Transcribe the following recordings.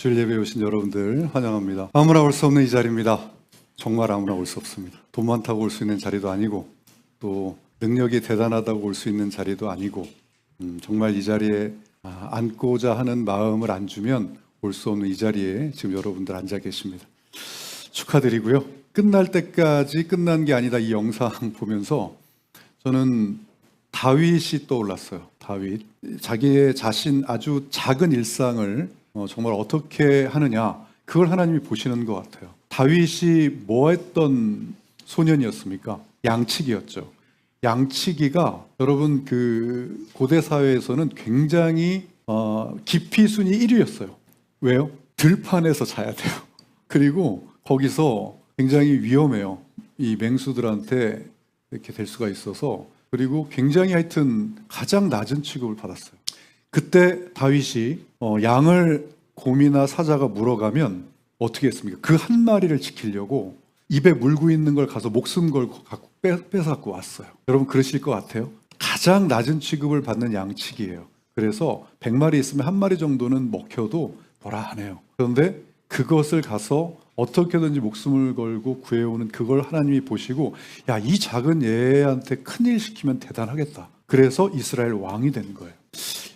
주일 예배에 오신 여러분들 환영합니다. 아무나 올 수 없는 이 자리입니다. 정말 아무나 올 수 없습니다. 돈 많다고 올 수 있는 자리도 아니고 또 능력이 대단하다고 올 수 있는 자리도 아니고 정말 이 자리에 앉고자 하는 마음을 안 주면 올 수 없는 이 자리에 지금 여러분들 앉아 계십니다. 축하드리고요. 끝날 때까지 끝난 게 아니다. 이 영상 보면서 저는 다윗이 떠올랐어요. 다윗. 자기의 자신 아주 작은 일상을 정말 어떻게 하느냐, 그걸 하나님이 보시는 것 같아요. 다윗이 뭐 했던 소년이었습니까? 양치기였죠. 양치기가 여러분 그 고대 사회에서는 굉장히 기피 순위 1위였어요. 왜요? 들판에서 자야 돼요. 그리고 거기서 굉장히 위험해요. 이 맹수들한테 이렇게 될 수가 있어서. 그리고 굉장히 하여튼 가장 낮은 취급을 받았어요. 그때 다윗이 양을 곰이나 사자가 물어가면 어떻게 했습니까? 그 한 마리를 지키려고 입에 물고 있는 걸 가서 목숨 걸고 갖고 뺏어갖고 왔어요. 여러분 그러실 것 같아요? 가장 낮은 취급을 받는 양치기예요. 그래서 100마리 있으면 한 마리 정도는 먹혀도 뭐라 하네요. 그런데 그것을 가서 어떻게든지 목숨을 걸고 구해오는 그걸 하나님이 보시고, 야, 이 작은 얘한테 큰일 시키면 대단하겠다. 그래서 이스라엘 왕이 된 거예요.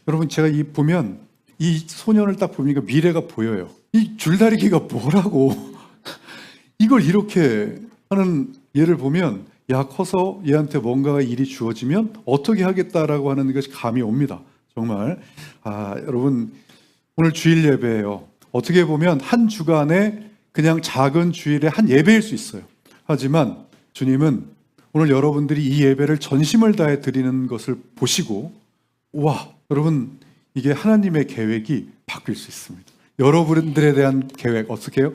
여러분 제가 보면 이 소년을 딱 보니까 미래가 보여요. 이 줄다리기가 뭐라고 이걸 이렇게 하는 얘를 보면, 야, 커서 얘한테 뭔가 일이 주어지면 어떻게 하겠다라고 하는 것이 감이 옵니다. 정말 여러분 오늘 주일 예배예요. 어떻게 보면 한 주간에 그냥 작은 주일의 한 예배일 수 있어요. 하지만 주님은 오늘 여러분들이 이 예배를 전심을 다해 드리는 것을 보시고, 와, 여러분 이게 하나님의 계획이 바뀔 수 있습니다. 여러분들에 대한 계획 어떻게 해요?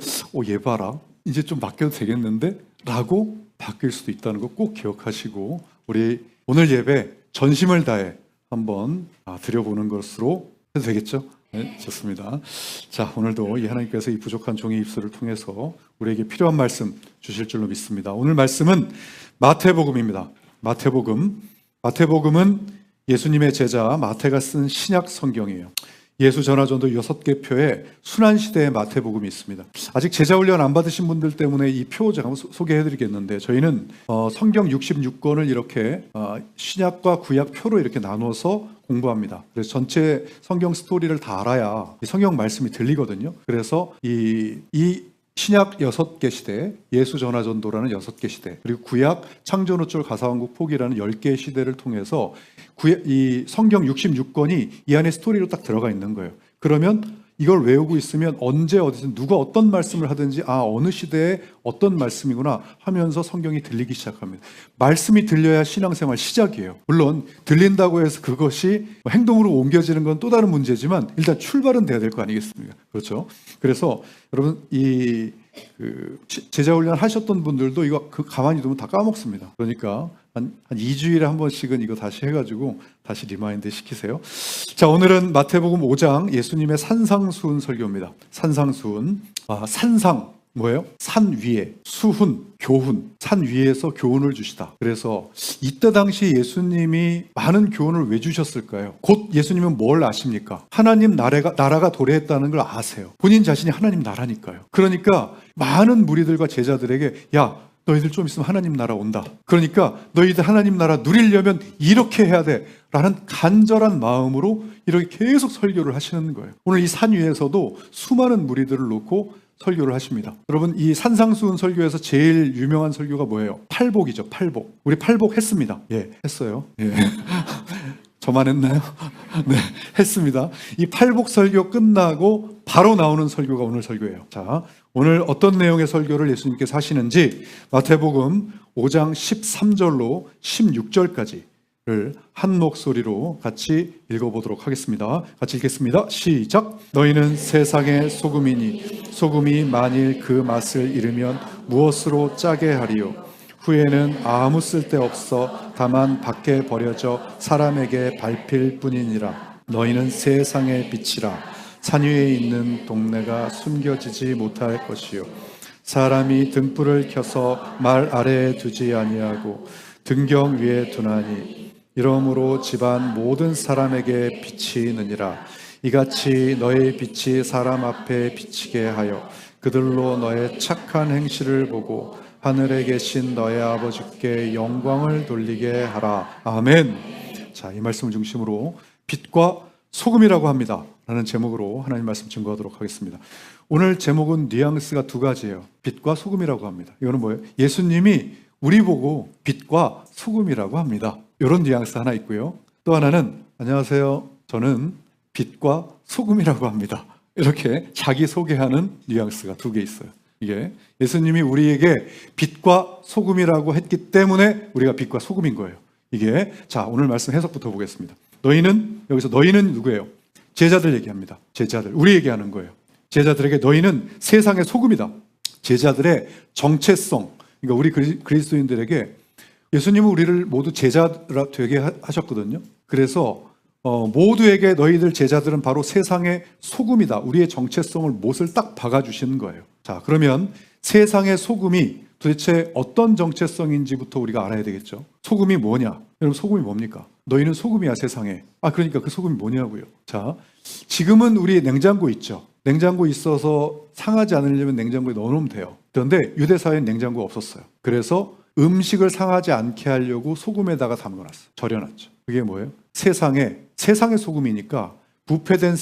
얘 봐라, 이제 좀 바뀌어도 되겠는데? 라고 바뀔 수도 있다는 거 꼭 기억하시고, 우리 오늘 예배 전심을 다해 한번 드려보는 것으로 해도 되겠죠? 네, 좋습니다. 자, 오늘도 이 하나님께서 이 부족한 종의 입술을 통해서 우리에게 필요한 말씀 주실 줄로 믿습니다. 오늘 말씀은 마태복음입니다. 마태복음은 예수님의 제자 마태가 쓴 신약 성경이에요. 예수 전화전도 6개 표에 순환시대의 마태복음이 있습니다. 아직 제자훈련 안 받으신 분들 때문에 이 표 제가 소개해드리겠는데, 저희는 성경 66권을 이렇게 신약과 구약 표로 이렇게 나눠서 공부합니다. 그래서 전체 성경 스토리를 다 알아야 성경 말씀이 들리거든요. 그래서 이 신약 6개 시대, 예수 전화전도라는 6개 시대, 그리고 구약 창조노출 가사왕국 포기라는 10개의 시대를 통해서 이 성경 66권이 이 안에 스토리로 딱 들어가 있는 거예요. 그러면 이걸 외우고 있으면 언제 어디서 누가 어떤 말씀을 하든지 어느 시대에 어떤 말씀이구나 하면서 성경이 들리기 시작합니다. 말씀이 들려야 신앙생활 시작이에요. 물론 들린다고 해서 그것이 행동으로 옮겨지는 건 또 다른 문제지만 일단 출발은 돼야 될 거 아니겠습니까? 그렇죠? 그래서 여러분 제자훈련 하셨던 분들도 이거 가만히 두면 다 까먹습니다. 그러니까 한 2주일에 한 번씩은 이거 다시 해가지고 다시 리마인드 시키세요. 자, 오늘은 마태복음 5장 예수님의 산상수훈 설교입니다. 산상수훈. 산상 뭐예요? 산 위에, 수훈, 교훈. 산 위에서 교훈을 주시다. 그래서 이때 당시 예수님이 많은 교훈을 왜 주셨을까요? 곧 예수님은 뭘 아십니까? 하나님 나라가 도래했다는 걸 아세요. 본인 자신이 하나님 나라니까요. 그러니까 많은 무리들과 제자들에게, 야, 너희들 좀 있으면 하나님 나라 온다. 그러니까 너희들 하나님 나라 누리려면 이렇게 해야 돼 라는 간절한 마음으로 이렇게 계속 설교를 하시는 거예요. 오늘 이 산 위에서도 수많은 무리들을 놓고 설교를 하십니다. 여러분, 이 산상수훈 설교에서 제일 유명한 설교가 뭐예요? 팔복이죠. 팔복. 우리 팔복 했습니다. 예, 했어요. 예. 저만 했나요? 네, 했습니다. 이 팔복 설교 끝나고 바로 나오는 설교가 오늘 설교예요. 자, 오늘 어떤 내용의 설교를 예수님께서 하시는지 마태복음 5장 13절로 16절까지를 한 목소리로 같이 읽어보도록 하겠습니다. 같이 읽겠습니다. 시작. 너희는 세상의 소금이니 소금이 만일 그 맛을 잃으면 무엇으로 짜게 하리요? 후에는 아무 쓸데없어 다만 밖에 버려져 사람에게 밟힐 뿐이니라. 너희는 세상의 빛이라. 산 위에 있는 동네가 숨겨지지 못할 것이요, 사람이 등불을 켜서 말 아래에 두지 아니하고 등경 위에 두나니 이러므로 집안 모든 사람에게 빛이 있느니라. 이같이 너의 빛이 사람 앞에 비치게 하여 그들로 너의 착한 행실을 보고 하늘에 계신 너의 아버지께 영광을 돌리게 하라. 아멘. 자, 이 말씀을 중심으로 빛과 소금이라고 합니다 라는 제목으로 하나님 말씀 증거하도록 하겠습니다. 오늘 제목은 뉘앙스가 두 가지예요. 빛과 소금이라고 합니다. 이거는 뭐예요? 예수님이 우리 보고 빛과 소금이라고 합니다. 이런 뉘앙스 하나 있고요. 또 하나는 안녕하세요, 저는 빛과 소금이라고 합니다. 이렇게 자기 소개하는 뉘앙스가 두 개 있어요. 이게 예수님이 우리에게 빛과 소금이라고 했기 때문에 우리가 빛과 소금인 거예요. 이게 자, 오늘 말씀 해석부터 보겠습니다. 너희는, 여기서 너희는 누구예요? 제자들 얘기합니다. 제자들, 우리 얘기하는 거예요. 제자들에게 너희는 세상의 소금이다. 제자들의 정체성, 그러니까 우리 그리스도인들에게 예수님은 우리를 모두 제자라 되게 하셨거든요. 그래서 모두에게 너희들 제자들은 바로 세상의 소금이다. 우리의 정체성을 못을 딱 박아주시는 거예요. 자, 그러면 세상의 소금이 도대체 어떤 정체성인지부터 우리가 알아야 되겠죠. 소금이 뭐냐? 여러분, 소금이 뭡니까? 너희는 소금이야, 세상에. 그러니까 그 소금이 뭐냐고요. 자, 지금은 우리 냉장고 있죠. 냉장고 있어서 상하지 않으려면 냉장고에 넣어놓으면 돼요. 그런데 유대 사회는 냉장고가 없었어요. 그래서 음식을 상하지 않게 하려고 소금에다가 담궈놨어요. 절여놨죠. 그게 뭐예요? 세상의 소금이니까 부패된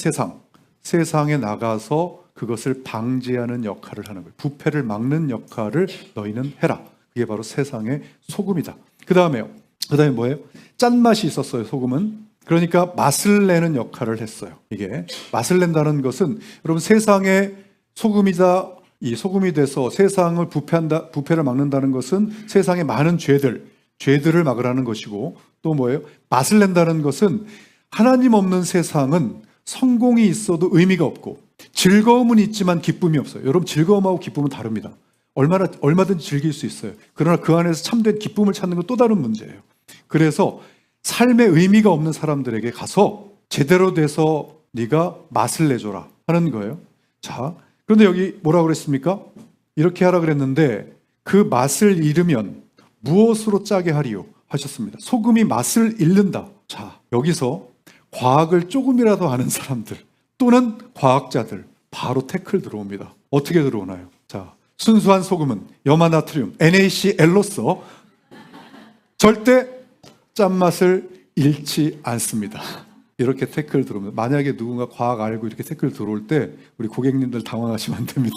세상에 나가서 그것을 방지하는 역할을 하는 거예요. 부패를 막는 역할을 너희는 해라. 그게 바로 세상의 소금이다. 그 다음에 뭐예요? 짠맛이 있었어요, 소금은. 그러니까 맛을 내는 역할을 했어요. 이게 맛을 낸다는 것은 여러분, 세상의 소금이다. 이 소금이 돼서 세상을 부패를 막는다는 것은 세상의 많은 죄들을 막으라는 것이고, 또 뭐예요? 맛을 낸다는 것은 하나님 없는 세상은 성공이 있어도 의미가 없고 즐거움은 있지만 기쁨이 없어요. 여러분, 즐거움하고 기쁨은 다릅니다. 얼마든지 즐길 수 있어요. 그러나 그 안에서 참된 기쁨을 찾는 건 또 다른 문제예요. 그래서 삶의 의미가 없는 사람들에게 가서 제대로 돼서 네가 맛을 내줘라 하는 거예요. 자, 그런데 여기 뭐라고 그랬습니까? 이렇게 하라 그랬는데 그 맛을 잃으면 무엇으로 짜게 하리요 하셨습니다. 소금이 맛을 잃는다. 자, 여기서 과학을 조금이라도 아는 사람들 또는 과학자들 바로 태클 들어옵니다. 어떻게 들어오나요? 자, 순수한 소금은 염화나트륨 NaCl로서 절대 짠맛을 잃지 않습니다. 이렇게 태클 들어옵니다. 만약에 누군가 과학 알고 이렇게 태클 들어올 때 우리 고객님들 당황하시면 안 됩니다.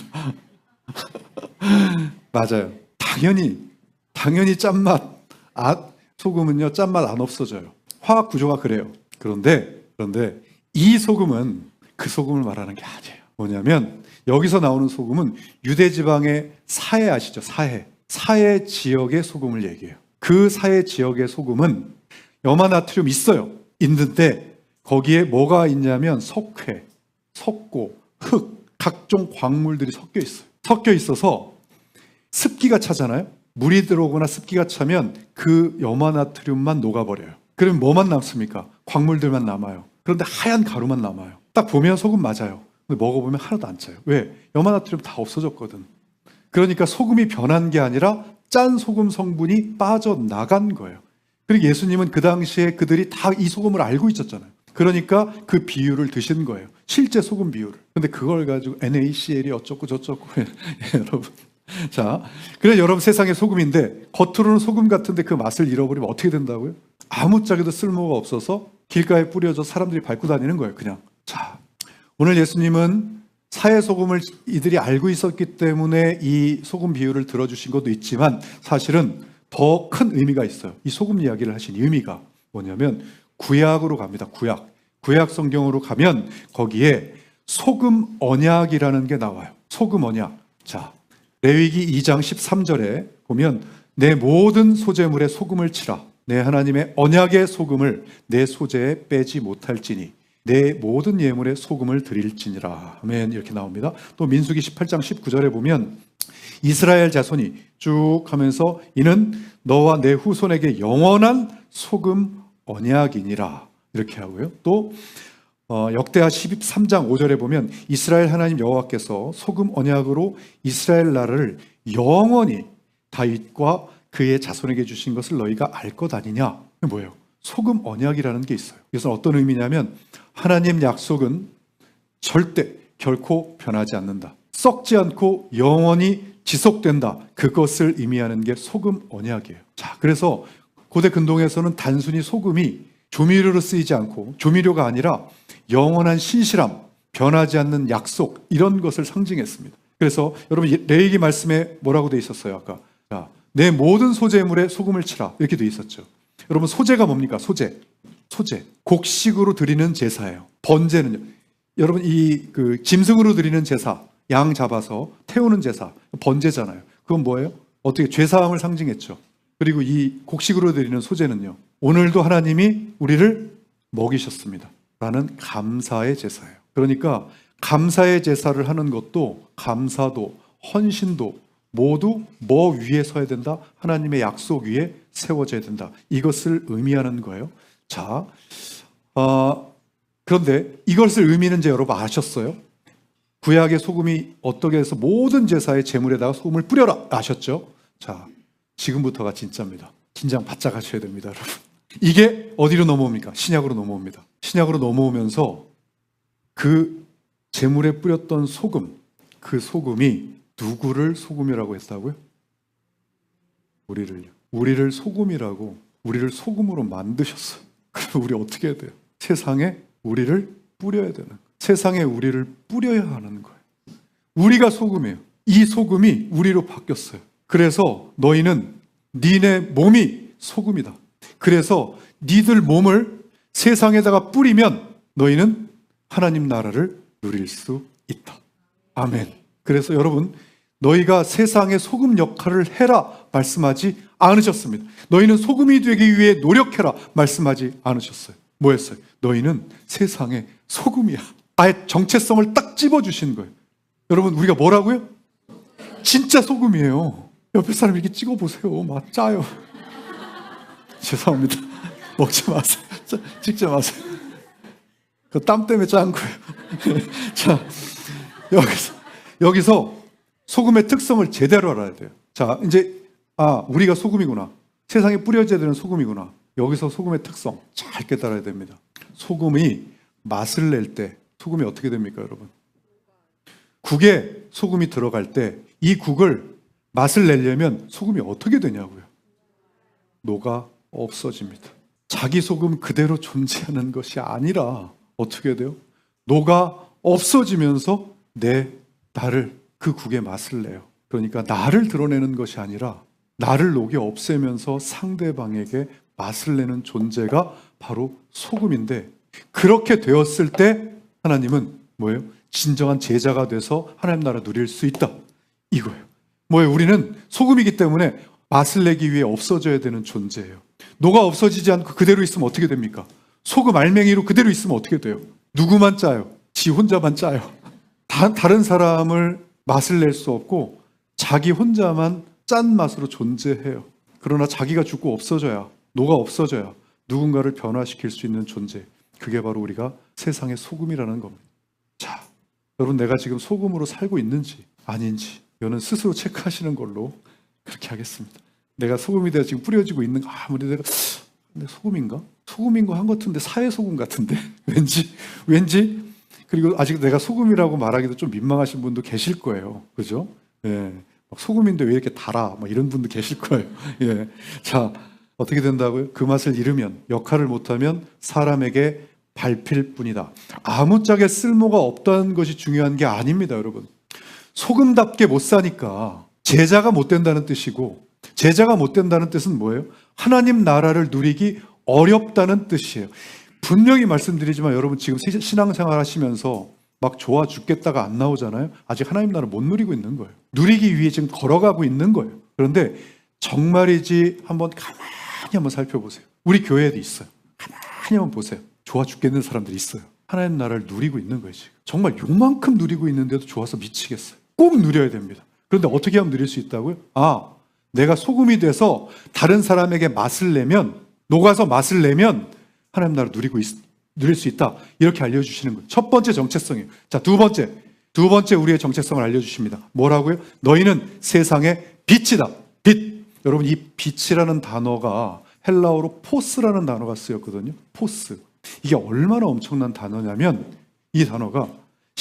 맞아요. 당연히 짠맛, 소금은요 짠맛 안 없어져요. 화학 구조가 그래요. 그런데 이 소금은 그 소금을 말하는 게 아니에요. 뭐냐면 여기서 나오는 소금은 유대 지방의 사해 아시죠? 사해 지역의 소금을 얘기해요. 그 사해 지역의 소금은 염화나트륨 있는데 거기에 뭐가 있냐면 석회, 석고, 흙, 각종 광물들이 섞여 있어서 습기가 차잖아요. 물이 들어오거나 습기가 차면 그 염화나트륨만 녹아버려요. 그러면 뭐만 남습니까? 광물들만 남아요. 그런데 하얀 가루만 남아요. 딱 보면 소금 맞아요. 근데 먹어보면 하나도 안 짜요. 왜? 염화나트륨 다 없어졌거든. 그러니까 소금이 변한 게 아니라 짠 소금 성분이 빠져나간 거예요. 그리고 예수님은 그 당시에 그들이 다 이 소금을 알고 있었잖아요. 그러니까 그 비율을 드신 거예요. 실제 소금 비율을. 근데 그걸 가지고 NaCl이 어쩌고 저쩌고 여러분. 자, 그래 여러분, 세상의 소금인데 겉으로는 소금 같은데 그 맛을 잃어버리면 어떻게 된다고요? 아무짝에도 쓸모가 없어서 길가에 뿌려져 사람들이 밟고 다니는 거예요, 그냥. 자, 오늘 예수님은 사해 소금을 이들이 알고 있었기 때문에 이 소금 비율을 들어주신 것도 있지만 사실은 더 큰 의미가 있어요. 이 소금 이야기를 하신 의미가 뭐냐면 구약으로 갑니다. 구약 성경으로 가면 거기에 소금 언약이라는 게 나와요. 소금 언약. 자, 레위기 2장 13절에 보면 내 모든 소재물에 소금을 치라. 내 하나님의 언약의 소금을 내 소재에 빼지 못할지니 내 모든 예물에 소금을 드릴지니라. 아멘. 이렇게 나옵니다. 또 민수기 18장 19절에 보면 이스라엘 자손이 쭉 하면서 이는 너와 내 후손에게 영원한 소금 언약이니라. 이렇게 하고요. 또 역대하 13장 5절에 보면 이스라엘 하나님 여호와께서 소금 언약으로 이스라엘 나라를 영원히 다윗과 그의 자손에게 주신 것을 너희가 알 것 아니냐. 뭐예요? 소금 언약이라는 게 있어요. 이것은 어떤 의미냐면 하나님 약속은 절대 결코 변하지 않는다. 썩지 않고 영원히 지속된다. 그것을 의미하는 게 소금 언약이에요. 자, 그래서 고대 근동에서는 단순히 소금이 조미료로 쓰이지 않고 조미료가 아니라 영원한 신실함, 변하지 않는 약속 이런 것을 상징했습니다. 그래서 여러분 레위기 말씀에 뭐라고 돼 있었어요? 아까 자, 내 모든 소재물에 소금을 치라 이렇게 돼 있었죠. 여러분 소재가 뭡니까? 소재 곡식으로 드리는 제사예요. 번제는요. 여러분 그 짐승으로 드리는 제사, 양 잡아서 태우는 제사 번제잖아요. 그건 뭐예요? 어떻게 죄사함을 상징했죠. 그리고 이 곡식으로 드리는 소재는요. 오늘도 하나님이 우리를 먹이셨습니다 라는 감사의 제사예요. 그러니까 감사의 제사를 하는 것도 감사도 헌신도 모두 뭐 위에 서야 된다? 하나님의 약속 위에 세워져야 된다. 이것을 의미하는 거예요. 자, 그런데 이것을 의미는 이제 여러분 아셨어요? 구약의 소금이 어떻게 해서 모든 제사의 제물에다가 소금을 뿌려라 아셨죠? 자, 지금부터가 진짜입니다. 긴장 바짝 하셔야 됩니다, 여러분. 이게 어디로 넘어옵니까? 신약으로 넘어옵니다. 신약으로 넘어오면서 그 제물에 뿌렸던 소금, 그 소금이 누구를 소금이라고 했다고요? 우리를요. 우리를 소금이라고, 우리를 소금으로 만드셨어요. 그럼 우리 어떻게 해야 돼요? 세상에 우리를 뿌려야 되는 거예요. 세상에 우리를 뿌려야 하는 거예요. 우리가 소금이에요. 이 소금이 우리로 바뀌었어요. 그래서 너희는 니네 몸이 소금이다. 그래서 니들 몸을 세상에다가 뿌리면 너희는 하나님 나라를 누릴 수 있다. 아멘. 그래서 여러분 너희가 세상의 소금 역할을 해라 말씀하지 않으셨습니다. 너희는 소금이 되기 위해 노력해라 말씀하지 않으셨어요. 뭐였어요? 너희는 세상의 소금이야. 아예 정체성을 딱 집어주신 거예요. 여러분 우리가 뭐라고요? 진짜 소금이에요. 옆에 사람 이렇게 찍어보세요. 막 짜요. 죄송합니다. 먹지 마세요. 찍지 마세요. 그 땀 때문에 짠 거예요. 자, 여기서 소금의 특성을 제대로 알아야 돼요. 자, 이제 우리가 소금이구나. 세상에 뿌려져야 되는 소금이구나. 여기서 소금의 특성 잘 깨달아야 됩니다. 소금이 맛을 낼 때 소금이 어떻게 됩니까, 여러분? 국에 소금이 들어갈 때 이 국을 맛을 내려면 소금이 어떻게 되냐고요? 녹아 없어집니다. 자기 소금 그대로 존재하는 것이 아니라 어떻게 돼요? 녹아 없어지면서 나를 그 국의 맛을 내요. 그러니까 나를 드러내는 것이 아니라 나를 녹여 없애면서 상대방에게 맛을 내는 존재가 바로 소금인데 그렇게 되었을 때 하나님은 뭐예요? 진정한 제자가 돼서 하나님 나라 누릴 수 있다. 이거예요. 뭐예요? 우리는 소금이기 때문에 맛을 내기 위해 없어져야 되는 존재예요. 녹아 없어지지 않고 그대로 있으면 어떻게 됩니까? 소금 알맹이로 그대로 있으면 어떻게 돼요? 누구만 짜요? 지 혼자만 짜요. 다른 사람을 맛을 낼 수 없고 자기 혼자만 짠 맛으로 존재해요. 그러나 자기가 죽고 없어져야, 녹아 없어져야 누군가를 변화시킬 수 있는 존재. 그게 바로 우리가 세상의 소금이라는 겁니다. 자, 여러분 내가 지금 소금으로 살고 있는지 아닌지 이거는 스스로 체크하시는 걸로 그렇게 하겠습니다. 내가 소금이 되어 지금 뿌려지고 있는 아무리 내가 소금인가? 소금인 거 한 것 같은데 사회소금 같은데 왠지 그리고 아직 내가 소금이라고 말하기도 좀 민망하신 분도 계실 거예요. 그죠? 예. 소금인데 왜 이렇게 달아? 이런 분도 계실 거예요. 예. 자, 어떻게 된다고요? 그 맛을 잃으면, 역할을 못하면 사람에게 밟힐 뿐이다. 아무짝에 쓸모가 없다는 것이 중요한 게 아닙니다, 여러분. 소금답게 못 사니까 제자가 못 된다는 뜻이고, 제자가 못 된다는 뜻은 뭐예요? 하나님 나라를 누리기 어렵다는 뜻이에요. 분명히 말씀드리지만 여러분 지금 신앙생활 하시면서 막 좋아 죽겠다가 안 나오잖아요. 아직 하나님 나라를 못 누리고 있는 거예요. 누리기 위해 지금 걸어가고 있는 거예요. 그런데 정말이지 가만히 한번 살펴보세요. 우리 교회에도 있어요. 가만히 한번 보세요. 좋아 죽겠는 사람들이 있어요. 하나님 나라를 누리고 있는 거예요. 지금. 정말 요만큼 누리고 있는데도 좋아서 미치겠어요. 꼭 누려야 됩니다. 그런데 어떻게 하면 누릴 수 있다고요? 내가 소금이 돼서 다른 사람에게 맛을 내면, 녹아서 맛을 내면 하나님 나라를 누릴 수 있다. 이렇게 알려주시는 거예요. 첫 번째 정체성이에요. 자, 두 번째 우리의 정체성을 알려주십니다. 뭐라고요? 너희는 세상의 빛이다. 빛. 여러분 이 빛이라는 단어가 헬라어로 포스라는 단어가 쓰였거든요. 포스. 이게 얼마나 엄청난 단어냐면 이 단어가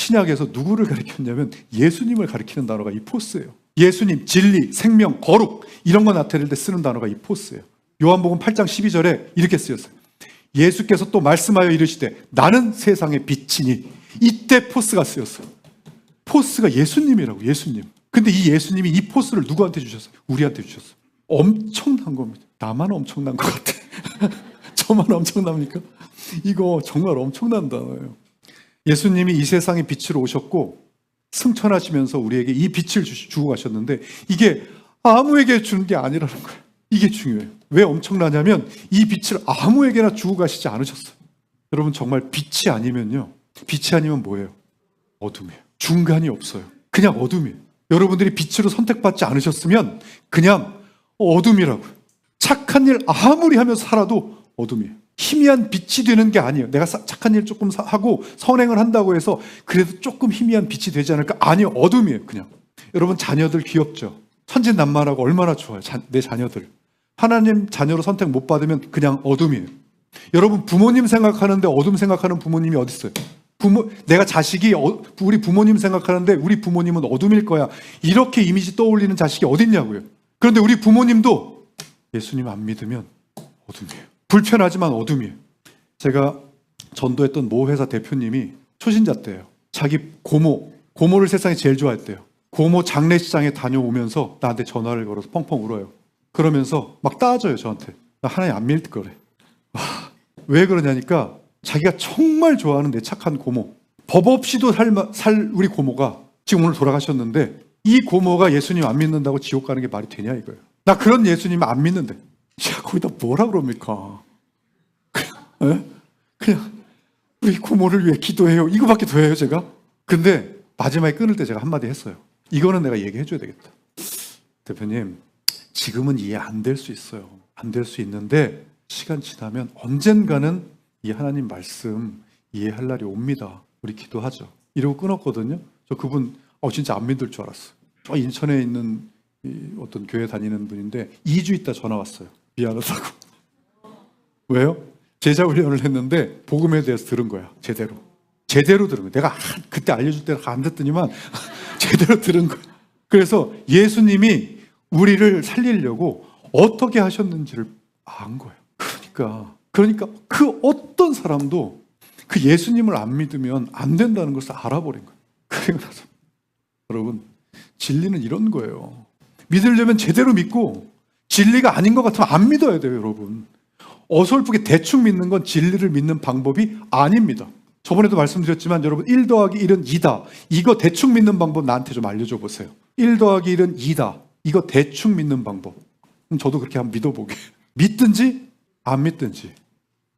신약에서 누구를 가리켰냐면 예수님을 가리키는 단어가 이 포스예요. 예수님, 진리, 생명, 거룩 이런 거 나타낼 때 쓰는 단어가 이 포스예요. 요한복음 8장 12절에 이렇게 쓰였어요. 예수께서 또 말씀하여 이르시되 나는 세상의 빛이니. 이때 포스가 쓰였어요. 포스가 예수님이라고. 예수님. 근데 이 예수님이 이 포스를 누구한테 주셨어요? 우리한테 주셨어요. 엄청난 겁니다. 나만 엄청난 것 같아. 저만 엄청납니까? 이거 정말 엄청난 단어예요. 예수님이 이 세상의 빛으로 오셨고 승천하시면서 우리에게 이 빛을 주고 가셨는데 이게 아무에게 주는 게 아니라는 거예요. 이게 중요해요. 왜 엄청나냐면 이 빛을 아무에게나 주고 가시지 않으셨어요. 여러분 정말 빛이 아니면요. 빛이 아니면 뭐예요? 어둠이에요. 중간이 없어요. 그냥 어둠이에요. 여러분들이 빛으로 선택받지 않으셨으면 그냥 어둠이라고요. 착한 일 아무리 하면서 살아도 어둠이에요. 희미한 빛이 되는 게 아니에요. 내가 착한 일 조금 하고 선행을 한다고 해서 그래도 조금 희미한 빛이 되지 않을까? 아니요. 어둠이에요. 그냥. 여러분 자녀들 귀엽죠? 천진난만하고 얼마나 좋아요. 내 자녀들. 하나님 자녀로 선택 못 받으면 그냥 어둠이에요. 여러분 부모님 생각하는데 어둠 생각하는 부모님이 어디 있어요? 내가 자식이 우리 부모님 생각하는데 우리 부모님은 어둠일 거야. 이렇게 이미지 떠올리는 자식이 어디 있냐고요. 그런데 우리 부모님도 예수님 안 믿으면 어둠이에요. 불편하지만 어둠이에요. 제가 전도했던 모 회사 대표님이 초신자 때예요. 자기 고모를 세상에 제일 좋아했대요. 고모 장례식장에 다녀오면서 나한테 전화를 걸어서 펑펑 울어요. 그러면서 막 따져요 저한테. 나 하나님 안 믿을 거래. 왜 그러냐니까 자기가 정말 좋아하는 내 착한 고모, 법 없이도 살 우리 고모가 지금 오늘 돌아가셨는데 이 고모가 예수님 안 믿는다고 지옥 가는 게 말이 되냐 이거예요. 나 그런 예수님 안 믿는데. 야, 거기다 뭐라 그럽니까? 그냥 우리 고모를 위해 기도해요. 이거밖에 더 해요 제가? 근데 마지막에 끊을 때 제가 한마디 했어요. 이거는 내가 얘기해 줘야 되겠다. 대표님, 지금은 이해 안 될 수 있어요. 안 될 수 있는데 시간 지나면 언젠가는 이 하나님 말씀 이해할 날이 옵니다. 우리 기도하죠. 이러고 끊었거든요. 저 그분 진짜 안 믿을 줄 알았어요. 저 인천에 있는 어떤 교회 다니는 분인데 2주 있다 전화 왔어요. 미안하다고. 왜요? 제자 훈련을 했는데 복음에 대해서 들은 거야. 제대로 들은 거야. 내가 그때 알려줄 때는 안 듣더니만 제대로 들은 거야. 그래서 예수님이 우리를 살리려고 어떻게 하셨는지를 안 거예요. 그러니까 그 어떤 사람도 그 예수님을 안 믿으면 안 된다는 것을 알아버린 거예요. 그리고 나서 여러분 진리는 이런 거예요. 믿으려면 제대로 믿고 진리가 아닌 것 같으면 안 믿어야 돼요. 여러분 어설프게 대충 믿는 건 진리를 믿는 방법이 아닙니다. 저번에도 말씀드렸지만 여러분 1 더하기 1은 2다. 이거 대충 믿는 방법 나한테 좀 알려줘 보세요. 1 더하기 1은 2다. 이거 대충 믿는 방법. 그럼 저도 그렇게 한번 믿어보게. 믿든지 안 믿든지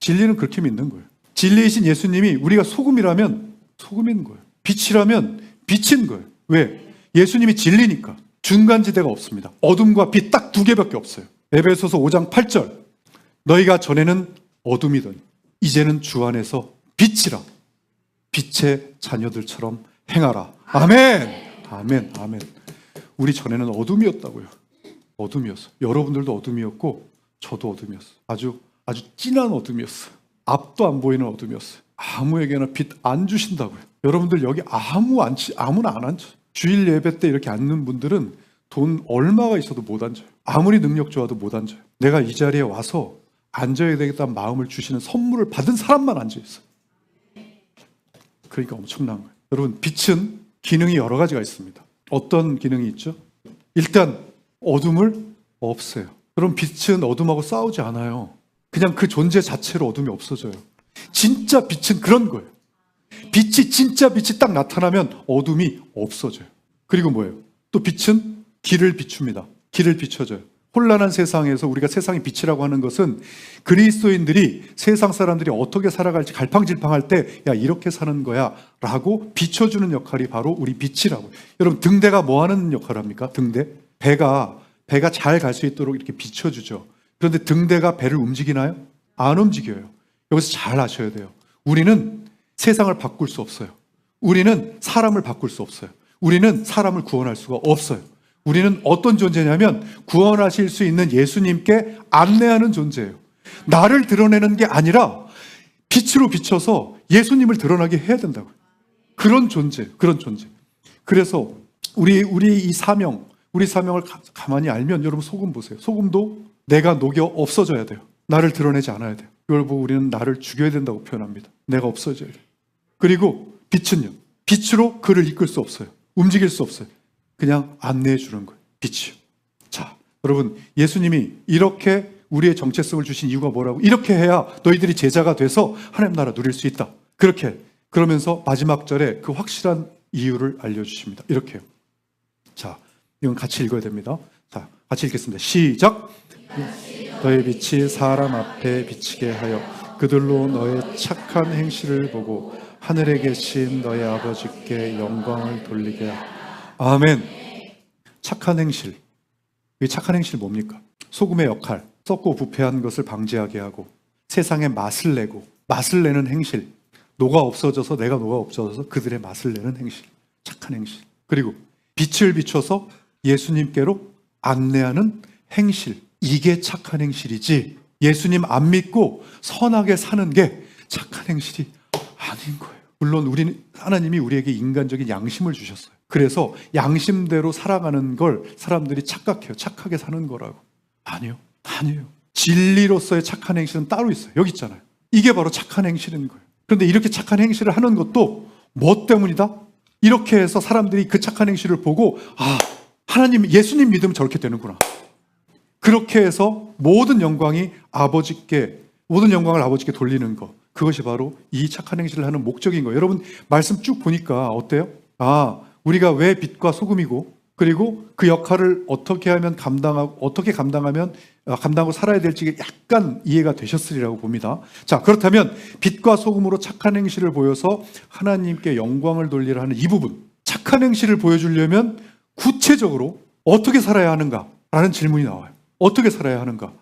진리는 그렇게 믿는 거예요. 진리이신 예수님이 우리가 소금이라면 소금인 거예요. 빛이라면 빛인 거예요. 왜? 예수님이 진리니까. 중간지대가 없습니다. 어둠과 빛 딱 두 개밖에 없어요. 에베소서 5장 8절 너희가 전에는 어둠이더니 이제는 주 안에서 빛이라 빛의 자녀들처럼 행하라. 아멘. 아멘. 아멘. 우리 전에는 어둠이었다고요. 어둠이었어요. 여러분들도 어둠이었고 저도 어둠이었어요. 아주 진한 어둠이었어요. 앞도 안 보이는 어둠이었어요. 아무에게나 빛 안 주신다고요. 여러분들 여기 아무나 안 앉아요. 주일 예배 때 이렇게 앉는 분들은 돈 얼마가 있어도 못 앉아요. 아무리 능력 좋아도 못 앉아요. 내가 이 자리에 와서 앉아야 되겠다는 마음을 주시는 선물을 받은 사람만 앉아있어요. 그러니까 엄청난 거예요. 여러분 빛은 기능이 여러 가지가 있습니다. 어떤 기능이 있죠? 일단 어둠을 없애요. 그럼 빛은 어둠하고 싸우지 않아요. 그냥 그 존재 자체로 어둠이 없어져요. 진짜 빛은 그런 거예요. 진짜 빛이 딱 나타나면 어둠이 없어져요. 그리고 뭐예요? 또 빛은 길을 비춥니다. 길을 비춰줘요. 혼란한 세상에서 우리가 세상의 빛이라고 하는 것은 그리스도인들이 세상 사람들이 어떻게 살아갈지 갈팡질팡할 때 야 이렇게 사는 거야 라고 비춰주는 역할이 바로 우리 빛이라고요. 여러분 등대가 뭐 하는 역할을 합니까? 등대? 배가 잘 갈 수 있도록 이렇게 비춰주죠. 그런데 등대가 배를 움직이나요? 안 움직여요. 여기서 잘 아셔야 돼요. 우리는 세상을 바꿀 수 없어요. 우리는 사람을 바꿀 수 없어요. 우리는 사람을 구원할 수가 없어요. 우리는 어떤 존재냐면 구원하실 수 있는 예수님께 안내하는 존재예요. 나를 드러내는 게 아니라 빛으로 비춰서 예수님을 드러나게 해야 된다고요. 그런 존재. 그래서 우리 이 사명, 우리 사명을 가만히 알면 여러분 소금 보세요. 소금도 내가 녹여 없어져야 돼요. 나를 드러내지 않아야 돼요. 이걸 보고 우리는 나를 죽여야 된다고 표현합니다. 내가 없어져야 돼요. 그리고 빛은요. 빛으로 그를 이끌 수 없어요. 움직일 수 없어요. 그냥 안내해 주는 거예요. 빛이요. 자, 여러분 예수님이 이렇게 우리의 정체성을 주신 이유가 뭐라고? 이렇게 해야 너희들이 제자가 돼서 하나님 나라 누릴 수 있다. 그렇게 그러면서 마지막 절에 그 확실한 이유를 알려주십니다. 이렇게요. 자, 이건 같이 읽어야 됩니다. 자, 같이 읽겠습니다. 시작. 너의 빛이 사람 앞에 비치게 하여 그들로 너의 착한 행실을 보고 하늘에 계신 너의 아버지께 영광을 돌리게 하라. 아멘. 착한 행실. 이 착한 행실 뭡니까? 소금의 역할, 썩고 부패한 것을 방지하게 하고 세상에 맛을 내는 행실. 노가 없어져서 내가 노가 없어져서 그들의 맛을 내는 행실. 착한 행실. 그리고 빛을 비춰서 예수님께로 안내하는 행실. 이게 착한 행실이지 예수님 안 믿고 선하게 사는 게 착한 행실이 아닌 거예요. 물론 하나님이 우리에게 인간적인 양심을 주셨어요. 그래서 양심대로 살아가는 걸 사람들이 착각해요. 착하게 사는 거라고. 아니에요. 진리로서의 착한 행실은 따로 있어요. 여기 있잖아요. 이게 바로 착한 행실인 거예요. 그런데 이렇게 착한 행실을 하는 것도 뭐 때문이다? 이렇게 해서 사람들이 그 착한 행실을 보고 하나님, 예수님 믿으면 저렇게 되는구나. 그렇게 해서 모든 영광을 아버지께 돌리는 것. 그것이 바로 이 착한 행실을 하는 목적인 거예요. 여러분 말씀 쭉 보니까 어때요? 우리가 왜 빛과 소금이고 그리고 그 역할을 어떻게 감당하면 감당하고 살아야 될지 약간 이해가 되셨으리라고 봅니다. 자, 그렇다면 빛과 소금으로 착한 행실을 보여서 하나님께 영광을 돌리라 하는 이 부분, 착한 행실을 보여주려면 구체적으로 어떻게 살아야 하는가라는 질문이 나와요. 어떻게 살아야 하는가?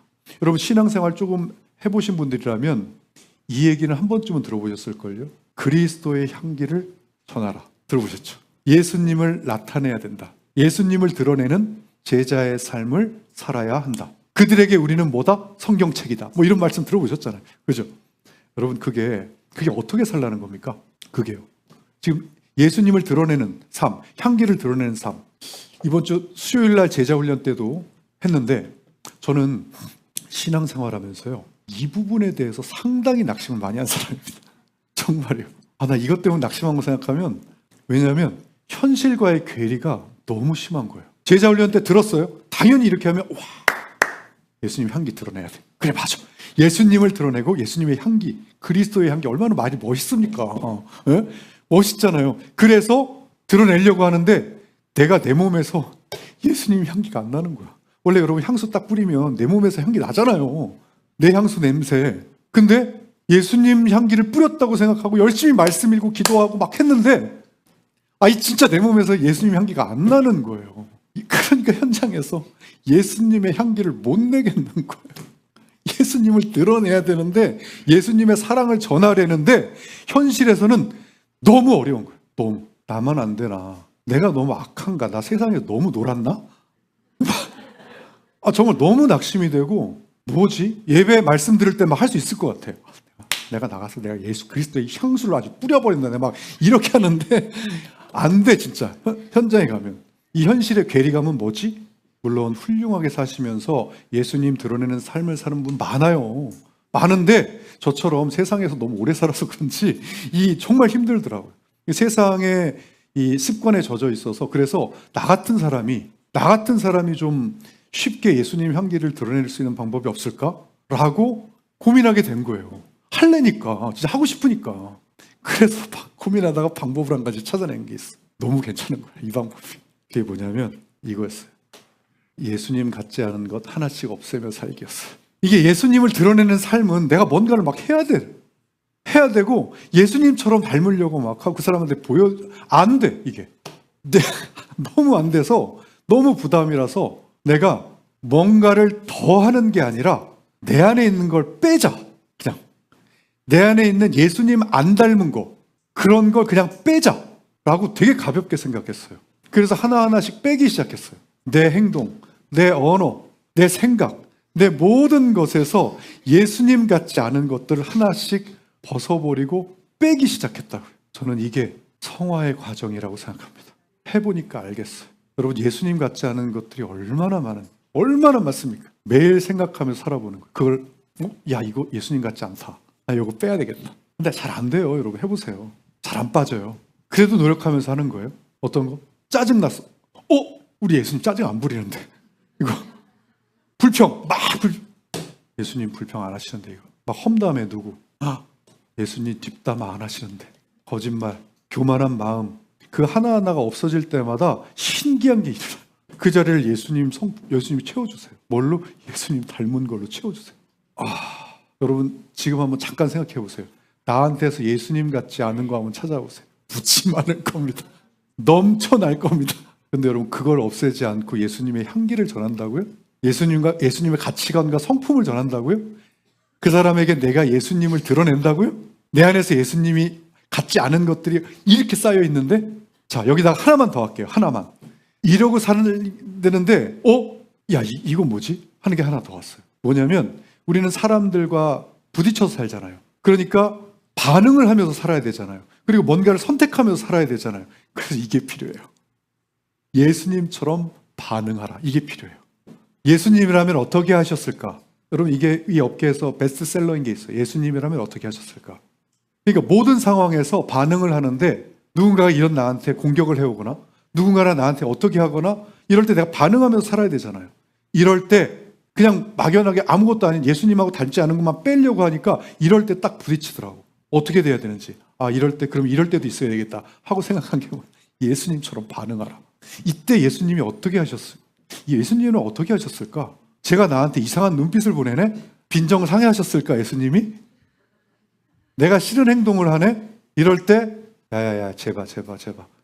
여러분 신앙생활 조금 해보신 분들이라면 이 얘기는 한 번쯤은 들어보셨을걸요? 그리스도의 향기를 전하라. 들어보셨죠? 예수님을 나타내야 된다. 예수님을 드러내는 제자의 삶을 살아야 한다. 그들에게 우리는 뭐다? 성경책이다. 뭐 이런 말씀 들어보셨잖아요. 그죠? 여러분 그게 어떻게 살라는 겁니까? 그게요. 지금 예수님을 드러내는 삶, 향기를 드러내는 삶. 이번 주 수요일 날 제자훈련 때도 했는데 저는 신앙생활하면서요. 이 부분에 대해서 상당히 낙심을 많이 한 사람입니다. 정말요. 나 이것 때문에 낙심한 거 생각하면 왜냐하면 현실과의 괴리가 너무 심한 거예요. 제자훈련 때 들었어요. 당연히 이렇게 하면 예수님 향기 드러내야 돼. 그래 맞아. 예수님을 드러내고 예수님의 향기, 그리스도의 향기 얼마나 많이 멋있습니까? 멋있잖아요. 그래서 드러내려고 하는데 내가 내 몸에서 예수님 향기가 안 나는 거야. 원래 여러분 향수 딱 뿌리면 내 몸에서 향기 나잖아요. 내 향수 냄새. 근데 예수님 향기를 뿌렸다고 생각하고 열심히 말씀 읽고 기도하고 막 했는데 진짜 내 몸에서 예수님 향기가 안 나는 거예요. 그러니까 현장에서 예수님의 향기를 못 내겠는 거예요. 예수님을 드러내야 되는데 예수님의 사랑을 전하려는데 현실에서는 너무 어려운 거예요. 너무. 나만 안 되나? 내가 너무 악한가? 나 세상에 너무 놀았나? 정말 너무 낙심이 되고 뭐지? 예배 말씀 들을 때 막 할 수 있을 것 같아요. 내가 나가서 내가 예수 그리스도의 향수를 아주 뿌려버린다. 내가 막 이렇게 하는데 안 돼 진짜. 현장에 가면. 이 현실의 괴리감은 뭐지? 물론 훌륭하게 사시면서 예수님 드러내는 삶을 사는 분 많아요. 많은데 저처럼 세상에서 너무 오래 살아서 그런지 정말 힘들더라고요. 세상에 이 습관에 젖어 있어서 그래서 나 같은 사람이 좀 쉽게 예수님 향기를 드러낼 수 있는 방법이 없을까라고 고민하게 된 거예요. 할래니까 진짜 하고 싶으니까. 그래서 고민하다가 방법을 한 가지 찾아낸 게 있어. 너무 괜찮은 거야 이 방법이. 그게 뭐냐면 이거였어요. 예수님 같지 않은 것 하나씩 없애며 살기였어요. 이게 예수님을 드러내는 삶은 내가 뭔가를 막 해야 되고 예수님처럼 닮으려고 막 하고 그 사람한테 안 돼 이게. 너무 안 돼서 너무 부담이라서 내가 뭔가를 더 하는 게 아니라 내 안에 있는 걸 빼자. 그냥 내 안에 있는 예수님 안 닮은 거 그런 걸 그냥 빼자라고 되게 가볍게 생각했어요. 그래서 하나하나씩 빼기 시작했어요. 내 행동, 내 언어, 내 생각, 내 모든 것에서 예수님 같지 않은 것들을 하나씩 벗어버리고 빼기 시작했다고요. 저는 이게 성화의 과정이라고 생각합니다. 해보니까 알겠어요. 여러분, 예수님 같지 않은 것들이 얼마나 많습니까? 매일 생각하면서 살아보는 거예요. 그걸 야, 이거 예수님 같지 않다. 나 이거 빼야 되겠다. 근데 잘 안 돼요. 여러분, 해보세요. 잘 안 빠져요. 그래도 노력하면서 하는 거예요. 어떤 거? 짜증났어. 우리 예수님 짜증 안 부리는데. 이거 불평. 예수님 불평 안 하시는데 이거. 막 험담에 누구. 예수님 뒷담 안 하시는데. 거짓말, 교만한 마음. 그 하나하나가 없어질 때마다 신기한 게 일어나요. 그 자리를 예수님이 채워주세요. 뭘로? 예수님 닮은 걸로 채워주세요. 여러분, 지금 한번 잠깐 생각해 보세요. 나한테서 예수님 같지 않은 거 한번 찾아보세요. 무지 많을 겁니다. 넘쳐날 겁니다. 근데 여러분, 그걸 없애지 않고 예수님의 향기를 전한다고요? 예수님의 가치관과 성품을 전한다고요? 그 사람에게 내가 예수님을 드러낸다고요? 내 안에서 예수님이 같지 않은 것들이 이렇게 쌓여 있는데, 자, 여기다가 하나만 더 할게요. 하나만. 이러고 사는 되는데, 야, 이거 뭐지? 하는 게 하나 더 왔어요. 뭐냐면, 우리는 사람들과 부딪혀서 살잖아요. 그러니까 반응을 하면서 살아야 되잖아요. 그리고 뭔가를 선택하면서 살아야 되잖아요. 그래서 이게 필요해요. 예수님처럼 반응하라. 이게 필요해요. 예수님이라면 어떻게 하셨을까? 여러분, 이게 이 업계에서 베스트셀러인 게 있어요. 예수님이라면 어떻게 하셨을까? 그러니까 모든 상황에서 반응을 하는데, 누군가가 이런 나한테 공격을 해오거나 누군가가 나한테 어떻게 하거나 이럴 때 내가 반응하면서 살아야 되잖아요. 이럴 때 그냥 막연하게 아무것도 아닌 예수님하고 닮지 않은 것만 빼려고 하니까 이럴 때 딱 부딪히더라고. 어떻게 돼야 되는지. 이럴 때 그럼 이럴 때도 있어야 되겠다 하고 생각한 게 예수님처럼 반응하라. 이때 예수님이 어떻게 하셨어요? 예수님은 어떻게 하셨을까? 제가 나한테 이상한 눈빛을 보내네? 빈정을 상해하셨을까 예수님이? 내가 싫은 행동을 하네? 이럴 때 야야야 제발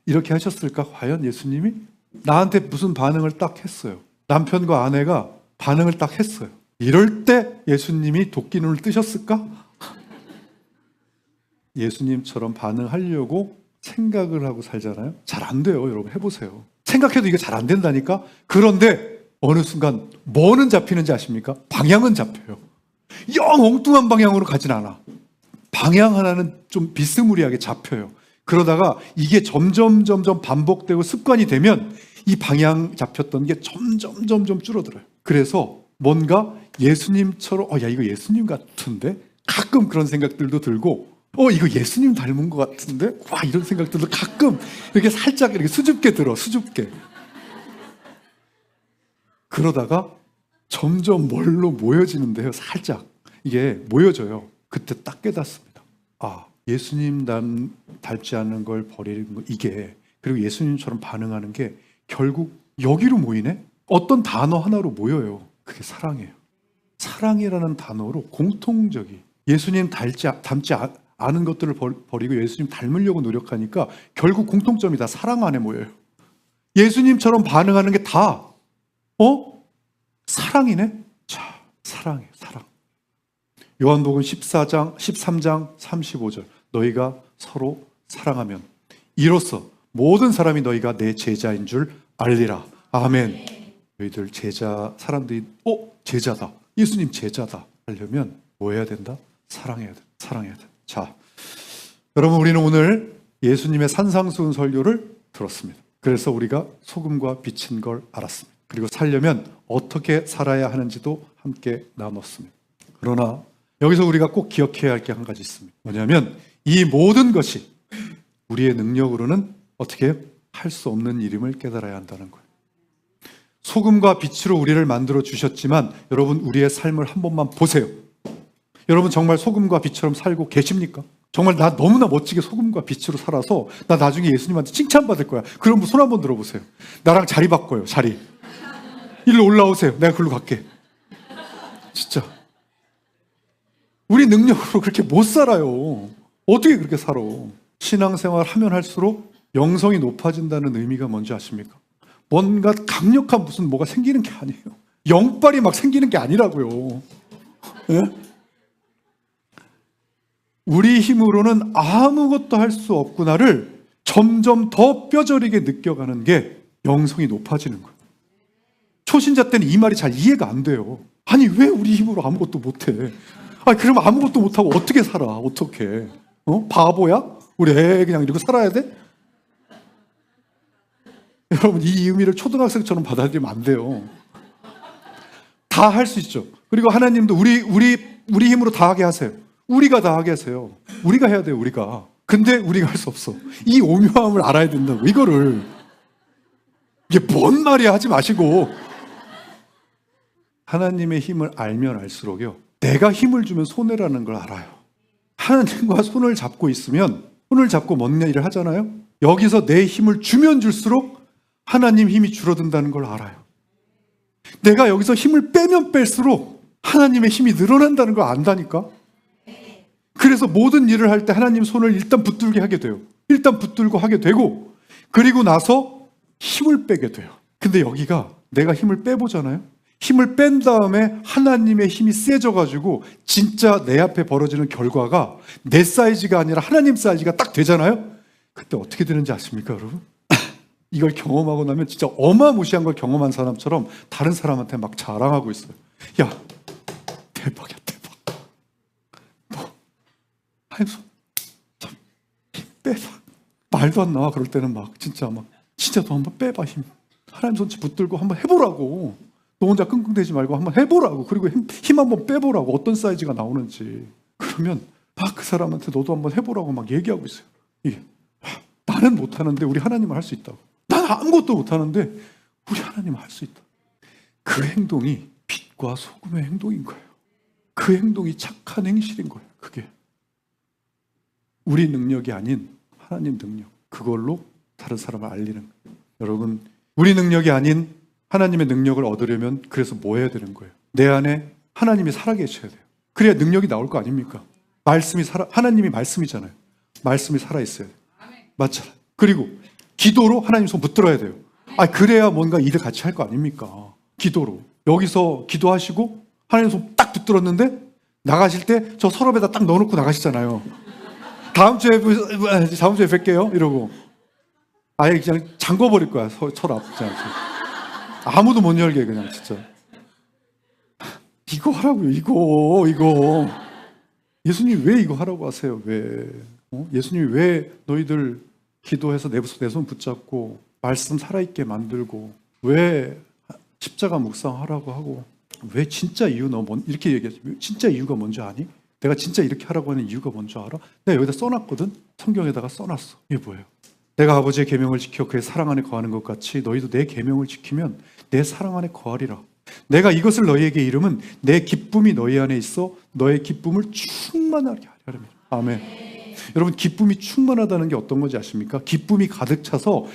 이렇게 하셨을까? 과연 예수님이? 나한테 무슨 반응을 딱 했어요. 남편과 아내가 반응을 딱 했어요. 이럴 때 예수님이 도끼눈을 뜨셨을까? 예수님처럼 반응하려고 생각을 하고 살잖아요. 잘 안 돼요. 여러분, 해보세요. 생각해도 이게 잘 안 된다니까? 그런데 어느 순간 뭐는 잡히는지 아십니까? 방향은 잡혀요. 영 엉뚱한 방향으로 가진 않아. 방향 하나는 좀 비스무리하게 잡혀요. 그러다가 이게 점점 반복되고 습관이 되면 이 방향 잡혔던 게 점점 줄어들어요. 그래서 뭔가 예수님처럼 야, 이거 예수님 같은데? 가끔 그런 생각들도 들고 이거 예수님 닮은 것 같은데? 와, 이런 생각들도 가끔 이렇게 살짝 이렇게 수줍게 들어. 그러다가 점점 뭘로 모여지는데요. 살짝 이게 모여져요. 그때 딱 깨닫습니다. 예수님 닮지 않는 걸 버리는 거, 이게, 그리고 예수님처럼 반응하는 게 결국 여기로 모이네? 어떤 단어 하나로 모여요. 그게 사랑이에요. 사랑이라는 단어로 공통적이 예수님 닮지 않은 것들을 버리고 예수님 닮으려고 노력하니까 결국 공통점이 다 사랑 안에 모여요. 예수님처럼 반응하는 게 다 사랑이네? 자, 사랑이에요. 사랑. 요한복음 13장 35절. 너희가 서로 사랑하면 이로써 모든 사람이 너희가 내 제자인 줄 알리라. 아멘. 너희들 사람들이 제자다. 예수님 제자다 하려면 뭐 해야 된다? 사랑해야 돼. 자, 여러분, 우리는 오늘 예수님의 산상수훈 설교를 들었습니다. 그래서 우리가 소금과 빛인 걸 알았습니다. 그리고 살려면 어떻게 살아야 하는지도 함께 나눴습니다. 그러나 여기서 우리가 꼭 기억해야 할 게 한 가지 있습니다. 뭐냐면 이 모든 것이 우리의 능력으로는 어떻게 할 수 없는 일임을 깨달아야 한다는 거예요. 소금과 빛으로 우리를 만들어 주셨지만 여러분, 우리의 삶을 한 번만 보세요. 여러분, 정말 소금과 빛처럼 살고 계십니까? 정말 나 너무나 멋지게 소금과 빛으로 살아서 나 나중에 예수님한테 칭찬받을 거야. 그럼 손 한번 들어보세요. 나랑 자리 바꿔요. 자리. 일로 올라오세요. 내가 글로 갈게. 진짜 우리 능력으로 그렇게 못 살아요. 어떻게 그렇게 살아? 신앙생활 하면 할수록 영성이 높아진다는 의미가 뭔지 아십니까? 뭔가 강력한 무슨 뭐가 생기는 게 아니에요. 영빨이 막 생기는 게 아니라고요. 네? 우리 힘으로는 아무것도 할 수 없구나를 점점 더 뼈저리게 느껴가는 게 영성이 높아지는 거예요. 초신자 때는 이 말이 잘 이해가 안 돼요. 아니, 왜 우리 힘으로 아무것도 못해? 그럼 아무것도 못하고 어떻게 살아? 어떻게? 바보야? 우리 그냥 이러고 살아야 돼? 여러분, 이 의미를 초등학생처럼 받아들이면 안 돼요. 다 할 수 있죠. 그리고 하나님도 우리 힘으로 다 하게 하세요. 우리가 다 하게 하세요. 우리가 해야 돼요, 우리가. 근데 우리가 할 수 없어. 이 오묘함을 알아야 된다고, 이거를. 이게 뭔 말이야 하지 마시고. 하나님의 힘을 알면 알수록요, 내가 힘을 주면 손해라는 걸 알아요. 하나님과 손을 잡고 있으면, 손을 잡고 뭔 일을 하잖아요. 여기서 내 힘을 주면 줄수록 하나님 힘이 줄어든다는 걸 알아요. 내가 여기서 힘을 빼면 뺄수록 하나님의 힘이 늘어난다는 걸 안다니까. 그래서 모든 일을 할 때 하나님 손을 일단 붙들게 하게 돼요. 일단 붙들고 하게 되고, 그리고 나서 힘을 빼게 돼요. 근데 여기가 내가 힘을 빼보잖아요. 힘을 뺀 다음에 하나님의 힘이 세져가지고 진짜 내 앞에 벌어지는 결과가 내 사이즈가 아니라 하나님 사이즈가 딱 되잖아요. 그때 어떻게 되는지 아십니까, 여러분? 이걸 경험하고 나면 진짜 어마무시한 걸 경험한 사람처럼 다른 사람한테 막 자랑하고 있어요. 야, 대박이야, 대박. 너 하면서 참 힘 빼봐. 말도 안 나와. 그럴 때는 막 진짜 너 한번 빼봐, 힘. 하나님 손짓 붙들고 한번 해보라고. 너 혼자 끙끙대지 말고 한번 해보라고. 그리고 힘 한번 빼보라고. 어떤 사이즈가 나오는지. 그러면 막 그 사람한테 너도 한번 해보라고 막 얘기하고 있어요. 이게 나는 못하는데 우리 하나님은 할 수 있다고. 난 아무것도 못하는데 우리 하나님은 할 수 있다. 그 행동이 빛과 소금의 행동인 거예요. 그 행동이 착한 행실인 거예요. 그게 우리 능력이 아닌 하나님 능력, 그걸로 다른 사람을 알리는 거예요. 여러분, 우리 능력이 아닌 하나님의 능력을 얻으려면 그래서 뭐 해야 되는 거예요? 내 안에 하나님이 살아계셔야 돼요. 그래야 능력이 나올 거 아닙니까? 하나님이 말씀이잖아요. 말씀이 살아있어야 돼요. 맞잖아요. 그리고 기도로 하나님 손 붙들어야 돼요. 그래야 뭔가 일을 같이 할 거 아닙니까? 기도로. 여기서 기도하시고 하나님 손 딱 붙들었는데 나가실 때 저 서랍에다 딱 넣어놓고 나가시잖아요. 다음 주에 뵐게요. 이러고. 아예 그냥 잠궈버릴 거야, 서랍. 아무도 못 열게, 그냥, 진짜. 이거 하라고요, 이거. 예수님 왜 이거 하라고 하세요, 왜? 예수님이 왜 너희들 기도해서 내 손 붙잡고 말씀 살아있게 만들고 왜 십자가 묵상하라고 하고 왜 진짜 이유 이렇게 얘기하지? 진짜 이유가 뭔지 아니? 내가 진짜 이렇게 하라고 하는 이유가 뭔지 알아? 내가 여기다 써놨거든? 성경에다가 써놨어. 이게 뭐예요? 내가 아버지의 계명을 지켜 그의 사랑 안에 거하는 것 같이 너희도 내 계명을 지키면 내 사랑 안에 거하리라. 내가 이것을 너희에게 이름은 내 기쁨이 너희 안에 있어 너의 기쁨을 충만하게 하려 함이라. 아멘. 여러분, 기쁨이 충만하다는 게 어떤 건지 아십니까? 기쁨이 가득 차서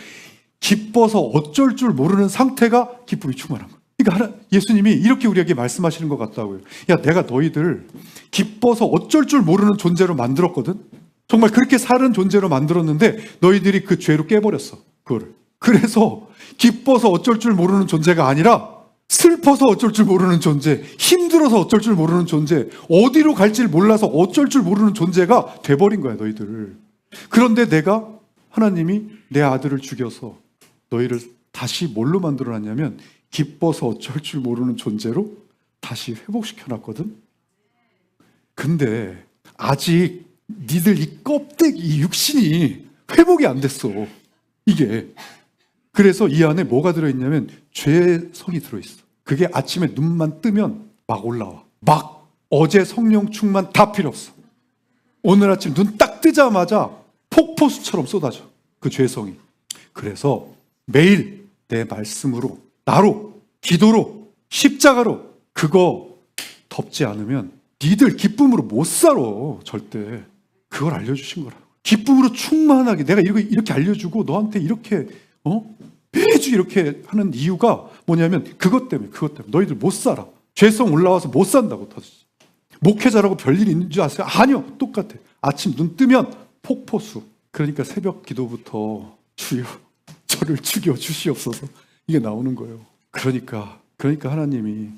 기뻐서 어쩔 줄 모르는 상태가 기쁨이 충만한 거예요. 그러니까 예수님이 이렇게 우리에게 말씀하시는 것 같다고요. 야, 내가 너희들 기뻐서 어쩔 줄 모르는 존재로 만들었거든. 정말 그렇게 사는 존재로 만들었는데 너희들이 그 죄로 깨버렸어, 그거를. 그래서 기뻐서 어쩔 줄 모르는 존재가 아니라 슬퍼서 어쩔 줄 모르는 존재, 힘들어서 어쩔 줄 모르는 존재, 어디로 갈지 몰라서 어쩔 줄 모르는 존재가 돼버린 거야, 너희들을. 그런데 내가, 하나님이 내 아들을 죽여서 너희를 다시 뭘로 만들어놨냐면 기뻐서 어쩔 줄 모르는 존재로 다시 회복시켜놨거든. 근데 아직 니들 이 껍데기, 이 육신이 회복이 안 됐어, 이게. 그래서 이 안에 뭐가 들어있냐면 죄의 성이 들어있어. 그게 아침에 눈만 뜨면 막 올라와. 막 어제 성령 충만 다 필요 없어. 오늘 아침 눈 딱 뜨자마자 폭포수처럼 쏟아져, 그 죄성이. 그래서 매일 내 말씀으로, 나로, 기도로, 십자가로 그거 덮지 않으면 니들 기쁨으로 못 살아, 절대. 그걸 알려주신 거라고. 기쁨으로 충만하게 내가 이렇게 알려주고 너한테 이렇게 매주 이렇게 하는 이유가 뭐냐면 그것 때문에 너희들 못 살아. 죄성 올라와서 못 산다고. 목회자라고 별일 있는 줄 아세요? 아니요, 똑같아. 아침 눈 뜨면 폭포수. 그러니까 새벽 기도부터 주여 저를 죽여 주시옵소서, 이게 나오는 거예요. 그러니까 하나님이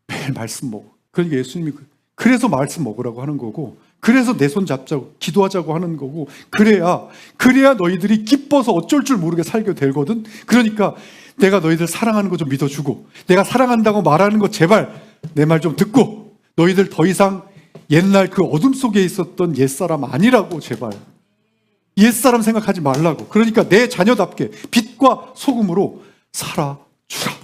매일 말씀 먹어. 그러니까 예수님이 그래서 말씀 먹으라고 하는 거고, 그래서 내 손 잡자고 기도하자고 하는 거고, 그래야 너희들이 기뻐서 어쩔 줄 모르게 살게 되거든. 그러니까 내가 너희들 사랑하는 거 좀 믿어주고, 내가 사랑한다고 말하는 거 제발 내 말 좀 듣고, 너희들 더 이상 옛날 그 어둠 속에 있었던 옛사람 아니라고, 제발 옛사람 생각하지 말라고. 그러니까 내 자녀답게 빛과 빛과 소금으로 살아주라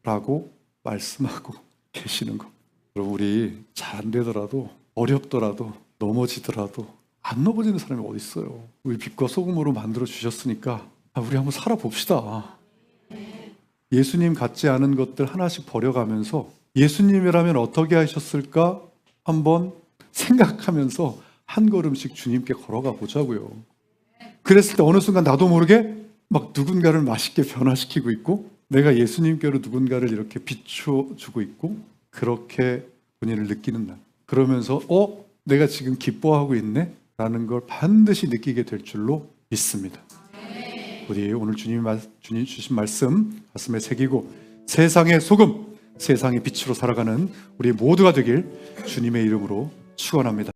라고 말씀하고 계시는 것. 여러분, 우리 잘 안 되더라도, 어렵더라도, 넘어지더라도 안 넘어지는 사람이 어디 있어요? 우리 빛과 소금으로 만들어 주셨으니까 우리 한번 살아봅시다. 예수님 같지 않은 것들 하나씩 버려가면서 예수님이라면 어떻게 하셨을까 한번 생각하면서 한 걸음씩 주님께 걸어가 보자고요. 그랬을 때 어느 순간 나도 모르게 막 누군가를 맛있게 변화시키고 있고, 내가 예수님께로 누군가를 이렇게 비춰주고 있고, 그렇게 본인을 느끼는 날. 그러면서 내가 지금 기뻐하고 있네? 라는 걸 반드시 느끼게 될 줄로 믿습니다. 우리 오늘 주님 주신 말씀 가슴에 새기고 세상의 소금, 세상의 빛으로 살아가는 우리 모두가 되길 주님의 이름으로 축원합니다.